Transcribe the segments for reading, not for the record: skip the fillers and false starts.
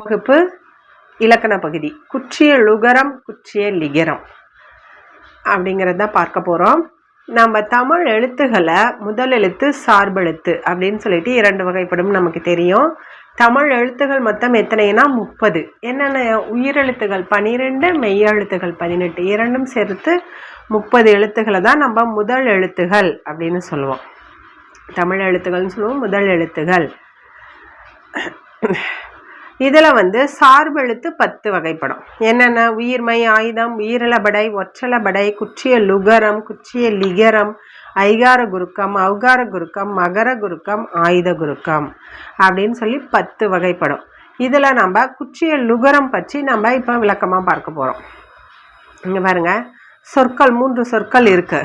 வகுப்பு இலக்கண பகுதி குற்றிய லுகரம் குற்றிய லிகரம் அப்படிங்கிறத பார்க்க போகிறோம். நம்ம தமிழ் எழுத்துக்களை முதல் எழுத்து சார்பெழுத்து அப்படின்னு சொல்லிட்டு 2 வகைப்படும் நமக்கு தெரியும். தமிழ் எழுத்துகள் மொத்தம் எத்தனைனா 30. என்னென்ன உயிரெழுத்துகள் 12, மெய்யெழுத்துகள் 18, இரண்டும் சேர்த்து 30 எழுத்துக்களை தான் நம்ம முதல் எழுத்துகள் அப்படின்னு சொல்லுவோம். தமிழ் எழுத்துக்கள்னு சொல்லுவோம், முதல் எழுத்துகள். இதில் சார்பெழுத்து 10 வகைப்படும். என்னென்ன? உயிர்மை, ஆயுதம், உயிரிழபடை, ஒற்றலபடை, குற்றிய லுகரம், குற்றிய லிகரம், ஐகார குருக்கம், ஔகார குருக்கம், மகர குருக்கம், ஆயுத குருக்கம் அப்படின்னு சொல்லி 10 வகைப்படும். இதில் நம்ம குற்றிய லுகரம் பற்றி நம்ம இப்போ விளக்கமாக பார்க்க போகிறோம். இங்கே பாருங்க, சொற்கள் 3 சொற்கள் இருக்கு.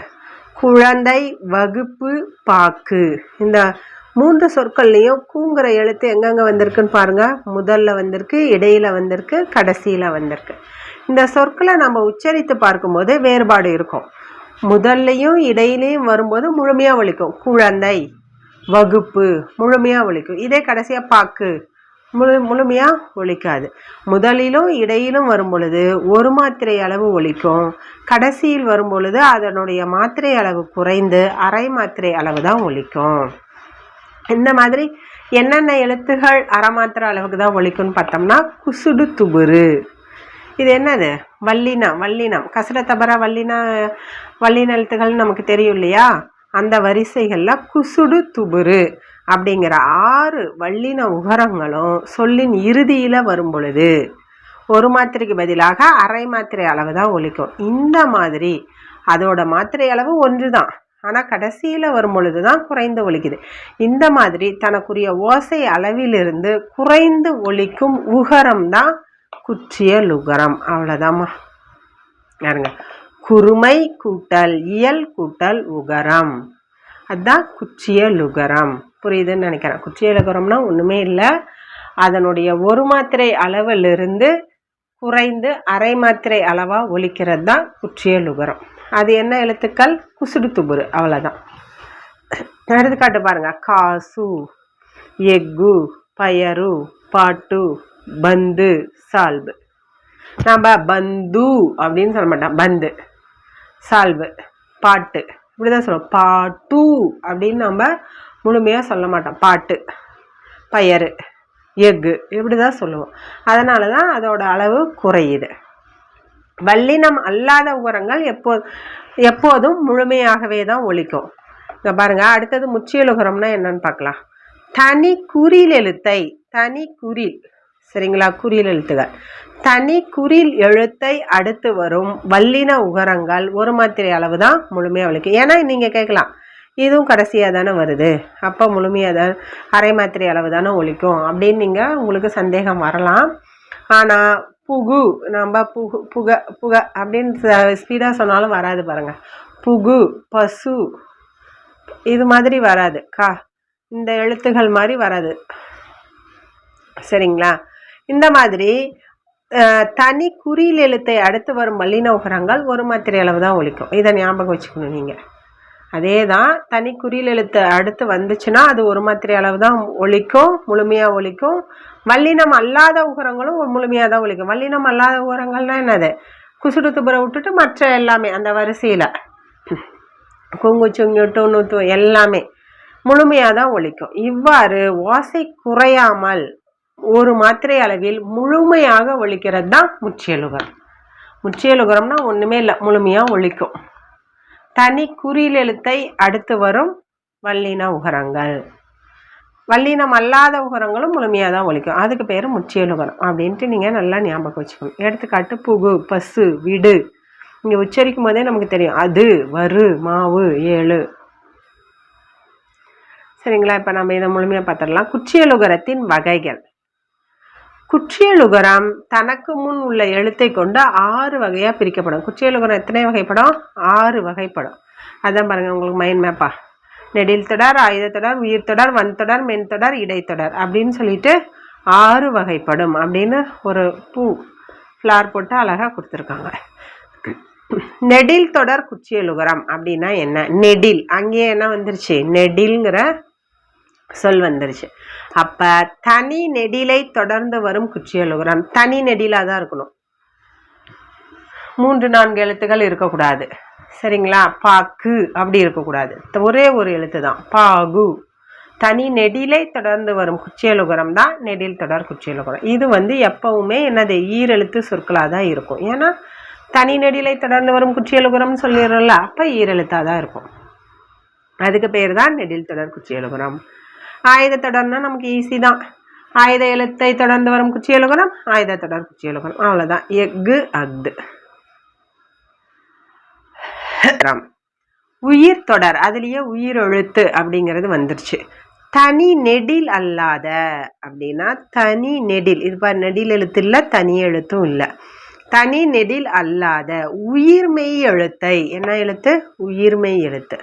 குழந்தை, வகுப்பு, பாக்கு. இந்த 3 சொற்கள்லையும் கூங்கிற எழுத்து எங்கெங்கே வந்திருக்குன்னு பாருங்கள். முதல்ல வந்திருக்கு, இடையில வந்திருக்கு, கடைசியில் வந்திருக்கு. இந்த சொற்களை நம்ம உச்சரித்து பார்க்கும்போது வேறுபாடு இருக்கும். முதல்லையும் இடையிலையும் வரும்போது முழுமையாக ஒலிக்கும். குழந்தை, வகுப்பு முழுமையாக ஒலிக்கும். இதே கடைசியாக பாக்கு முழுமையாக ஒலிக்காது. முதலிலும் இடையிலும் வரும் பொழுது ஒரு மாத்திரை அளவு ஒலிக்கும். கடைசியில் வரும் பொழுது அதனுடைய மாத்திரை அளவு குறைந்து அரை மாத்திரை அளவு தான் ஒலிக்கும். இந்த மாதிரி என்னென்ன எழுத்துகள் அரை மாத்திரை அளவுக்கு தான் ஒலிக்கும்னு பார்த்தோம்னா, குசுடு துபுரு. இது என்னது? வல்லினம். வல்லினம் கசர தபர வல்லின எழுத்துகள் நமக்கு தெரியும் இல்லையா? அந்த வரிசைகளில் குசுடு துபுரு அப்படிங்கிற 6 வல்லின உகரங்களும் சொல்லின் இறுதியில் வரும் பொழுது ஒரு மாத்திரைக்கு பதிலாக அரை மாத்திரை அளவு தான் ஒலிக்கும். இந்த மாதிரி அதோட மாத்திரை அளவு ஒன்று தான், ஆனால் கடைசியில் வரும் பொழுது தான் குறைந்து ஒலிக்குது. இந்த மாதிரி தனக்குரிய ஓசை அளவிலிருந்து குறைந்து ஒலிக்கும் உகரம் தான் குற்றிய லுகரம். அவ்வளோதாம்மா. யாருங்க? குறுமை கூட்டல் இயல் கூட்டல் உகரம், அதுதான் குற்றிய லுகரம். புரியுதுன்னு நினைக்கிறேன். குற்றிய லுகரம்னா ஒன்றுமே இல்லை, அதனுடைய ஒரு மாத்திரை அளவிலிருந்து குறைந்து அரை மாத்திரை அளவாக ஒலிக்கிறது தான் குற்றிய லுகரம். அது என்ன எழுத்துக்கள்? குசுடு துபுரு. அவ்வளோதான். எடுத்துக்காட்டு பாருங்க. காசு, எக்கு, பயரு, பாட்டு, பந்து, சால்பு. நம்ம பந்து அப்படின்னு சொல்ல மாட்டோம். பந்து, சால்பு, பாட்டு இப்படிதான் சொல்லுவோம். பாட்டு அப்படின்னு நம்ம முழுமையாக சொல்ல மாட்டோம். பாட்டு, பயரு, எக்கு இப்படி தான் சொல்லுவோம். அதனால தான் அதோட அளவு குறையுது. வல்லினம் அல்லாத உகரங்கள் எப்போதும் முழுமையாகவே தான் ஒலிக்கும். இங்கே பாருங்க. அடுத்தது முற்றிய லுகரம்னா என்னன்னு பார்க்கலாம். தனி குறில் எழுத்தை, தனி குறில், சரிங்களா? குறில் எழுத்துகள், தனி குறில் எழுத்தை அடுத்து வரும் வல்லின உகரங்கள் ஒரு மாத்திரை அளவு தான் முழுமையாக ஒலிக்கும். ஏன்னா நீங்கள் கேட்கலாம், இதுவும் கடைசியாக தானே வருது, அப்போ முழுமையாக தான் அரை மாத்திரை அளவு தானே ஒலிக்கும் அப்படின்னு நீங்கள் உங்களுக்கு சந்தேகம் வரலாம். ஆனால் புகு, நம்ம புகு புக புக அப்படின்னு ஸ்பீடாக சொன்னாலும் வராது பாருங்கள். புகு, பசு இது மாதிரி வராது. இந்த எழுத்துகள் மாதிரி வராது, சரிங்களா? இந்த மாதிரி தனி குறில் எழுத்தை அடுத்து வரும் வல்லின உகரங்கள் ஒரு மாத்திரை அளவு தான் ஒலிக்கும். இதை ஞாபகம் வச்சுக்கணும் நீங்கள். அதே தான், தனி குறில் எழுத்து அடுத்து வந்துச்சுன்னா அது ஒரு மாத்திரை அளவு தான் ஒலிக்கும், முழுமையாக ஒலிக்கும். வல்லினம் அல்லாத உகரங்களும் முழுமையாக தான் ஒலிக்கும். வல்லினம் அல்லாத உகரங்கள்னா என்னது? குசுடு துபுரை விட்டுட்டு மற்ற எல்லாமே அந்த வரிசையில் குங்கு சுங்கு டூ எல்லாமே முழுமையாக தான் ஒலிக்கும். இவ்வாறு ஓசை குறையாமல் ஒரு மாத்திரை அளவில் முழுமையாக ஒலிக்கிறது தான் முற்றிய லுகரம். முற்றிய லுகரம்னா ஒன்றுமே இல்லை, முழுமையாக ஒலிக்கும். தனி குறில் எழுத்தை அடுத்து வரும் வல்லின உகரங்கள், வல்லினம் அல்லாத உகரங்களும் முழுமையாக தான் ஒலிக்கும். அதுக்கு பேர் முற்றிய லுகரம் அப்படின்ட்டு நீங்கள் நல்லா ஞாபகம் வச்சுக்கணும். எடுத்துக்காட்டு புகு, பசு, விடு. இங்கே உச்சரிக்கும் போதே நமக்கு தெரியும். அது, வரு, மாவு, ஏழு. சரிங்களா? இப்போ நம்ம இதை முழுமையாக பார்த்துடலாம். குற்றிய லுகரத்தின் வகைகள். குற்றிய லுகரம் தனக்கு முன் உள்ள எழுத்தை கொண்டு 6 வகையாக பிரிக்கப்படும். குற்றிய லுகரம் எத்தனை வகைப்படும்? 6 வகைப்படும். அதான் பாருங்கள், உங்களுக்கு மைண்ட் மேப்பா. நெடில் தொடர், ஆயுத தொடர், உயிர் தொடர், வன் தொடர், மென் தொடர், இடைத்தொடர் அப்படின்னு சொல்லிட்டு 6 வகைப்படும் அப்படின்னு ஒரு ஃப்ளார் போட்டு அழகாக கொடுத்துருக்காங்க. நெடில் தொடர் குற்றிய லுகரம் அப்படின்னா என்ன? நெடில், அங்கேயே என்ன வந்துருச்சு? நெடில்ங்கிற சொல் வந்துருச்சு. அப்ப தனி நெடிலை தொடர்ந்து வரும் குற்றியலுகரம் தனி நெடிலா தான் இருக்கணும். 3-4 எழுத்துக்கள் இருக்கக்கூடாது. சரிங்களா? பாக்கு அப்படி இருக்கக்கூடாது. ஒரே ஒரு எழுத்து தான் பாகு. தனி நெடிலை தொடர்ந்து வரும் குற்றியலுகரம் தான் நெடில் தொடர் குற்றியலுகரம். இது எப்பவுமே என்னது ஈரெழுத்து சொற்களாக தான் இருக்கும். ஏன்னா தனி நெடிலை தொடர்ந்து வரும் குற்றியலுகரம் சொல்லிடுறோம்ல, அப்ப ஈரெழுத்தா தான் இருக்கும். அதுக்கு பேர் தான் நெடில் தொடர் குற்றியலுகரம். ஆயுத தொடர்னா நமக்கு ஈஸி தான். ஆயுத எழுத்தை தொடர்ந்து வரும் குற்றியலுகரம் ஆயுத தொடர் குற்றியலுகரம். அவ்வளவுதான். எஃகு அஃது. உயிர் தொடர் அதுலயே உயிர் எழுத்து அப்படிங்கிறது வந்துருச்சு. தனி நெடில் அல்லாத அப்படின்னா தனி நெடில், இது பாரு நெடில் எழுத்து இல்லை, தனி எழுத்தும் இல்லை. தனி நெடில் அல்லாத உயிர்மெய் எழுத்தை, என்ன எழுத்து? உயிர்மெய் எழுத்து.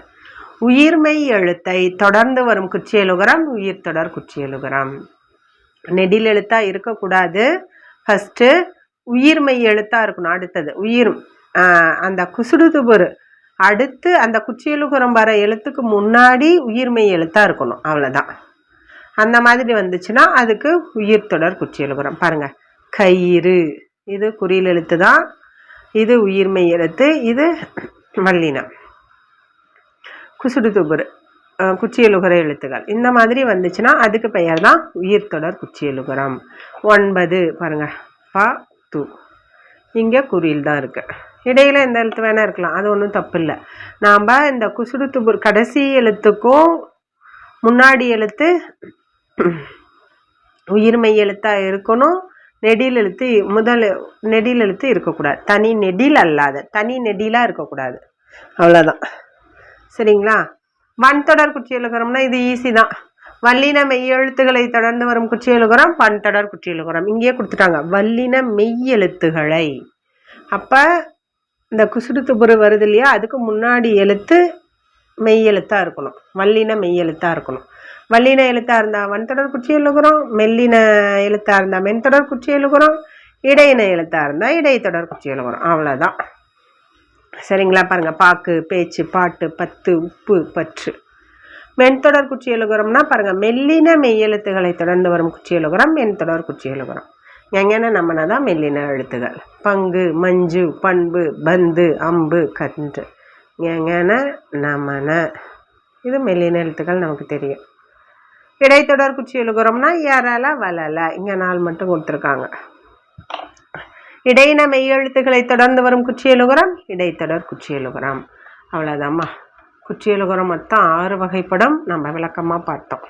உயிர்மெய் எழுத்தை தொடர்ந்து வரும் குற்றியலுகரம் உயிர் தொடர் குற்றியலுகரம். நெடில் எழுத்தா இருக்கக்கூடாது. ஃபர்ஸ்ட் உயிர்மெய் எழுத்தா இருக்கணும். அடுத்தது உயிர் அந்த குசுடுதுபுரு அடுத்து அந்த குற்றியலுகரம் வர எழுத்துக்கு முன்னாடி உயிர்மெய் எழுத்தா இருக்கணும். அவ்வளோதான். அந்த மாதிரி வந்துச்சுன்னா அதுக்கு உயிர் தொடர் குற்றியலுகரம். பாருங்க, கயிறு இது குறில் எழுத்து தான், இது உயிர்மெய் எழுத்து, இது வல்லினம். குசுடுதுபுரு குற்றியலுகர எழுத்துக்கள் இந்த மாதிரி வந்துச்சுன்னா அதுக்கு பெயர் தான் உயிர் தொடர் குற்றியலுகரம். 9 பாருங்க, ப து. இங்கே குறில் தான் இருக்கு. இடையில எந்த எழுத்து வேணா இருக்கலாம், அது ஒன்றும் தப்பு இல்லை. நாம் இந்த குசுடுதுபுரு கடைசி எழுத்துக்கும் முன்னாடி எழுத்து உயிர்மெய் எழுத்தா இருக்கணும். நெடில் எழுத்து முதல் நெடில் எழுத்து இருக்கக்கூடாது. தனி நெடில் அல்லாத தனி நெடிலா இருக்கக்கூடாது. அவ்வளோதான். சரிங்களா? வன்தொடர் குற்றியலுகரம்னா இது ஈஸி தான். வல்லின மெய் எழுத்துக்களை தொடர்ந்து வரும் குற்றியலுகரம் வன்தொடர் குற்றியலுகரம். இங்கேயே கொடுத்துட்டாங்க வல்லின மெய் எழுத்துக்களை. அப்ப இந்த குசுடுதுபுரு வருது இல்லையா, அதுக்கு முன்னாடி எழுத்து மெய் எழுத்தா இருக்கணும். வல்லின மெய் எழுத்தா இருக்கணும். வல்லின எழுத்தா இருந்தா வன்தொடர் குற்றியலுகரம், மெல்லின எழுத்தா இருந்தா மென்தொடர் குற்றியலுகரம், இடையின எழுத்தா இருந்தா இடைத்தொடர் குற்றியலுகரம். அவ்வளோதான். சரிங்களா? பாருங்க, பாக்கு, பேச்சு, பாட்டு, பத்து, உப்பு, பற்று. மென்தொடர் குற்றியலுகரம்னா பாருங்க, மெல்லின மெய்யெழுத்துக்களை தொடர்ந்து வரும் குற்றியலுகரம் மென்தொடர் குற்றியலுகரம். எங்கன்னா நம்மனா தான் மெல்லின எழுத்துகள். பங்கு, மஞ்சு, பண்பு, பந்து, அம்பு, கன்று. எங்கன்னா நம்மன இது மெல்லின எழுத்துக்கள் நமக்கு தெரியும். இடைத்தொடர் குற்றியலுகரம்னா யாரால வளல, இங்க நாள் மட்டும் கொடுத்துருக்காங்க. இடையின மெய் எழுத்துக்களை தொடர்ந்து வரும் குற்றியலுகரம் இடைத்தொடர் குற்றியலுகரம். அவ்வளோதாம்மா. குற்றியலுகரம் மொத்தம் 6 வகைப்படும். நம்ம விளக்கமாக பார்த்தோம்.